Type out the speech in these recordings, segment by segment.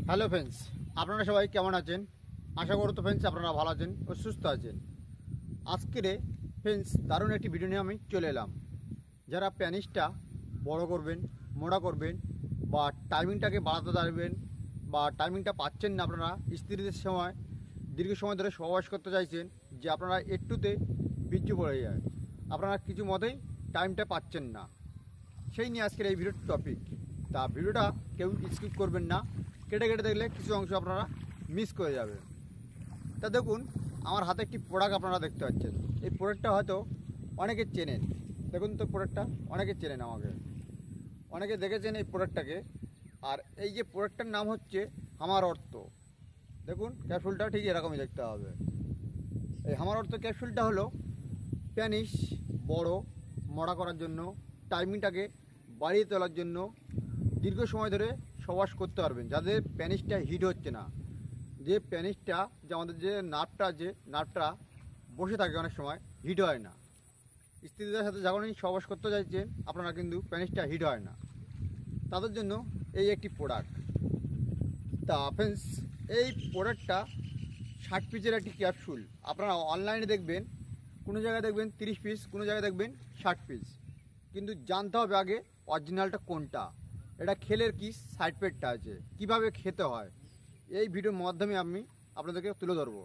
Hello friends, আপনারা সবাই কেমন আছেন? আশা করি তো ফ্রেন্ডস আপনারা ভালো আছেন ও সুস্থ আছেন। আজকের ফ্রেন্ডস দারুণ একটি ভিডিও নিয়ে আমি চলে এলাম। যারা প্যানিসটা বড় করবেন, মোটা করবেন বা টাইমিংটাকে বাড়াতে পারবেন বা টাইমিংটা পাচ্ছেন না, আপনারা স্ত্রীদের সময় দীর্ঘ সময় ধরে সহবাস করতে চাইছেন, যে আপনারা একটুতে বীর্য পড়ে যায়, আপনারা কিছু মতেই টাইমটা পাচ্ছেন না, সেই নিয়ে আজকের এই ভিডিওর টপিক। তা ভিডিওটা কেউ স্কিপ করবেন না, কেটে কেটে দেখলে কিছু অংশ আপনারা মিস করে যাবে। তা দেখুন, আমার হাতে একটি প্রোডাক্ট আপনারা দেখতে পাচ্ছেন। এই প্রোডাক্টটা হয়তো অনেকে চেনেন। দেখুন তো, প্রোডাক্টটা অনেকে চেনেন, আমাকে অনেকে দেখেছেন এই প্রোডাক্টটাকে। আর এই যে প্রোডাক্টটার নাম হচ্ছে হামার অর্থ। দেখুন ক্যাপসুলটা ঠিক এরকমই দেখতে হবে। এই হামার অর্থ ক্যাপসুলটা হলো প্যানিস বড় মোটা করার জন্য, টাইমিংটাকে বাড়িয়ে তোলার জন্য, দীর্ঘ সময় ধরে সহবাস করতে পারবেন। যাদের প্যানিসটা হিট হচ্ছে না, যে প্যানিসটা, যে আমাদের যে নার্ভটা আছে, নার্ভটা বসে থাকে, অনেক সময় হিট হয় না। স্ত্রীদের সাথে যখনই সহবাস করতে চাইছেন আপনারা, কিন্তু প্যানিসটা হিট হয় না, তাদের জন্য এই একটি প্রোডাক্ট। তা ফ্রেন্ডস, এই প্রোডাক্টটা 60 পিসের একটি ক্যাপসুল। আপনারা অনলাইনে দেখবেন, কোনো জায়গায় দেখবেন 30 পিস, কোনো জায়গায় দেখবেন 60 পিস। কিন্তু জানতে হবে আগে অরিজিনালটা কোনটা, এটা খেলের কি সাইড এফেক্টটা আছে, কিভাবে খেতে হয়, এই ভিডিওর মাধ্যমে আমি আপনাদেরকে তুলে ধরবো।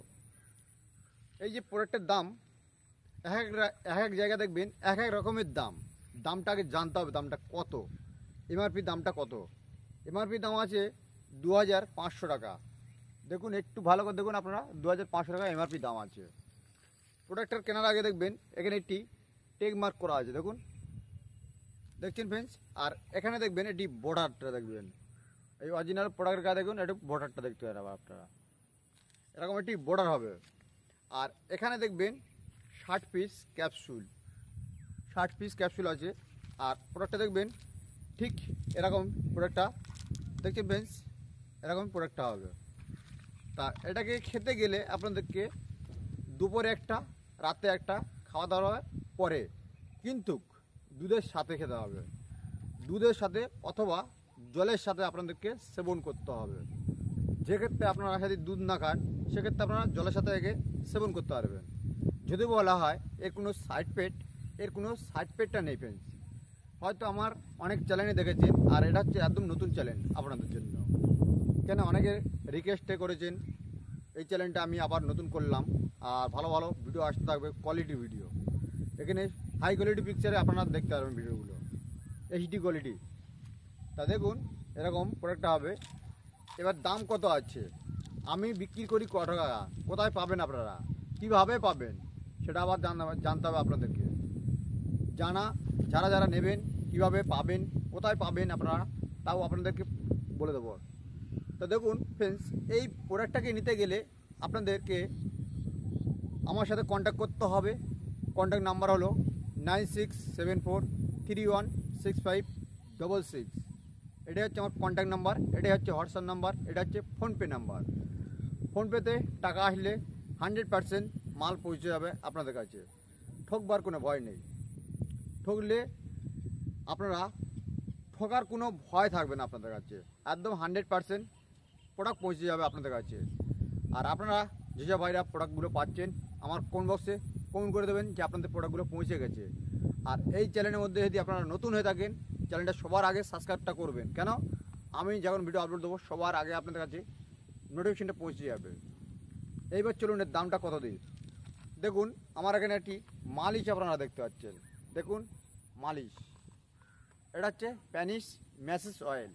এই যে প্রোডাক্টের দাম, এক এক জায়গায় দেখবেন এক এক রকমের দাম। দামটা আগে জানতে হবে, দামটা কত, এমআরপি দামটা কত। এমআরপি দাম আছে 2500 টাকা। দেখুন একটু ভালো করে দেখুন আপনারা, 2500 টাকা এমআরপি দাম আছে। প্রোডাক্টটার কেনার আগে দেখবেন এখানে একটি টেগ মার্ক করা আছে, দেখুন, দেখছেন ফ্রেন্ডস। আর এখানে দেখবেন এটি বর্ডারটা দেখবেন, এই অরিজিনাল প্রোডাক্টের গায়ে দেখুন একটু বর্ডারটা দেখতে পারেন আপনারা, এরকম একটি বর্ডার হবে। আর এখানে দেখবেন 60 পিস ক্যাপসুল, 60 পিস ক্যাপসুল আছে। আর প্রোডাক্টটা দেখবেন ঠিক এরকম প্রোডাক্টটা, দেখছেন ফ্রেন্ডস, এরকম প্রোডাক্টটা হবে। তা এটাকে খেতে গেলে আপনাদেরকে দুপুরে একটা, রাতে একটা, খাওয়া দাওয়ার পরে কিন্তু দুধের সাথে খেতে হবে। দুধের সাথে অথবা জলের সাথে আপনাদেরকে সেবন করতে হবে। যেক্ষেত্রে আপনারা যদি দুধ না খান, সেক্ষেত্রে আপনারা জলের সাথে একে সেবন করতে পারবেন। যদি বলা হয় এর কোনো সাইড এফেক্ট, এর কোনো সাইড এফেক্টটা নেই ফ্রেন্ডস। হয়তো আমার অনেক চ্যানেলে দেখেছেন, আর এটা হচ্ছে একদম নতুন চ্যানেল আপনাদের জন্য। কেন অনেকে রিকোয়েস্টে করেছেন, এই চ্যানেলটা আমি আবার নতুন করলাম। আর ভালো ভালো ভিডিও আসতে থাকবে, কোয়ালিটি ভিডিও। এখানে হাই কোয়ালিটি পিকচারে আপনারা দেখতে পারবেন ভিডিওগুলো, এইচডি কোয়ালিটি। তা দেখুন এরকম প্রোডাক্টটা হবে। এবার দাম কত আছে, আমি বিক্রি করি কত টাকা, কোথায় পাবেন আপনারা, কীভাবে পাবেন, সেটা আবার জানতে হবে আপনাদেরকে। যারা যারা নেবেন, কিভাবে পাবেন, কোথায় পাবেন আপনারা, তাও আপনাদেরকে বলে দেবো। তো দেখুন ফ্রেন্ডস, এই প্রোডাক্টটাকে নিতে গেলে আপনাদেরকে আমার সাথে কন্ট্যাক্ট করতে হবে। কন্ট্যাক্ট নাম্বার হলো 9674316566। এটাই হচ্ছে আমার কন্ট্যাক্ট নাম্বার, এটাই হচ্ছে হোয়াটসঅ্যাপ নাম্বার, এটা হচ্ছে ফোনপে নাম্বার। ফোনপেতে টাকা আসলে 100% মাল পৌঁছে যাবে আপনাদের কাছে, ঠকবার কোনো ভয় নেই। ঠকলে আপনারা, ঠকার কোনো ভয় থাকবে না আপনাদের কাছে, একদম 100% প্রোডাক্ট পৌঁছে যাবে আপনাদের কাছে। আর আপনারা যেসব ভাইরা প্রোডাক্টগুলো পাচ্ছেন, আমার কমেন্ট বক্সে কমেন্ট করে দেবেন যে আপনাদের প্রোডাক্টগুলো পৌঁছে গেছে। আর এই চ্যানেলের মধ্যে যদি আপনারা নতুন হয়ে থাকেন, চ্যানেলটা সবার আগে সাবস্ক্রাইবটা করবেন। কেন, আমি যখন ভিডিও আপলোড দেবো সবার আগে আপনাদের কাছে নোটিফিকেশনটা পৌঁছে যাবে। এইবার চলুন এর দামটা কত দিই। দেখুন আমার এখানে একটি মালিশ আপনারা দেখতে পাচ্ছেন, দেখুন মালিশ, এটা হচ্ছে প্যানিস ম্যাসেজ অয়েল।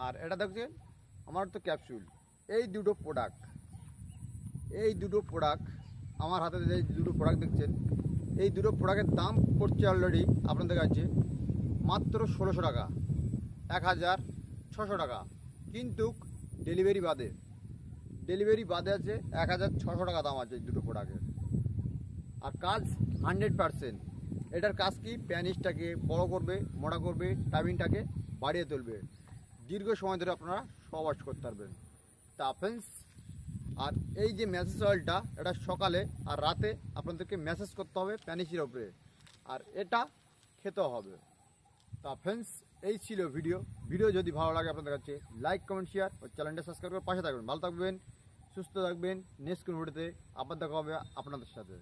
আর এটা দেখছেন আমার তো ক্যাপসুল। এই দুটো প্রোডাক্ট আমার হাতে যে দুটো প্রোডাক্ট দেখছেন, এই দুটো প্রোডাক্টের দাম পড়ছে অলরেডি আপনাদের কাছে মাত্র 1600 টাকা, 1600 টাকা। কিন্তু ডেলিভারি বাদে আছে 1600 টাকা দাম আছে এই দুটো প্রোডাক্টের। আর কাজ 100%। এটার কাজ কি, প্যানিসটাকে বড় করবে, মোটা করবে, টাইমিংটাকে বাড়িয়ে তুলবে, দীর্ঘ সময় ধরে আপনারা সহবাস করতে পারবেন। তা ফ্রেন্ডস, আর এই যে ম্যাসেজ অয়েলটা, এটা সকালে আর রাতে আপনাদেরকে ম্যাসেজ করতে হবে প্যানিসের ওপরে, আর এটা খেতে হবে। তা ফ্রেন্ডস, এই ছিল ভিডিও যদি ভালো লাগে আপনাদের কাছে লাইক কমেন্ট শেয়ার ও চ্যানেলটা সাবস্ক্রাইব করে পাশে থাকবেন। ভালো থাকবেন, সুস্থ থাকবেন। নেক্সট কোন ভিডিওতে আবার দেখা হবে আপনাদের সাথে।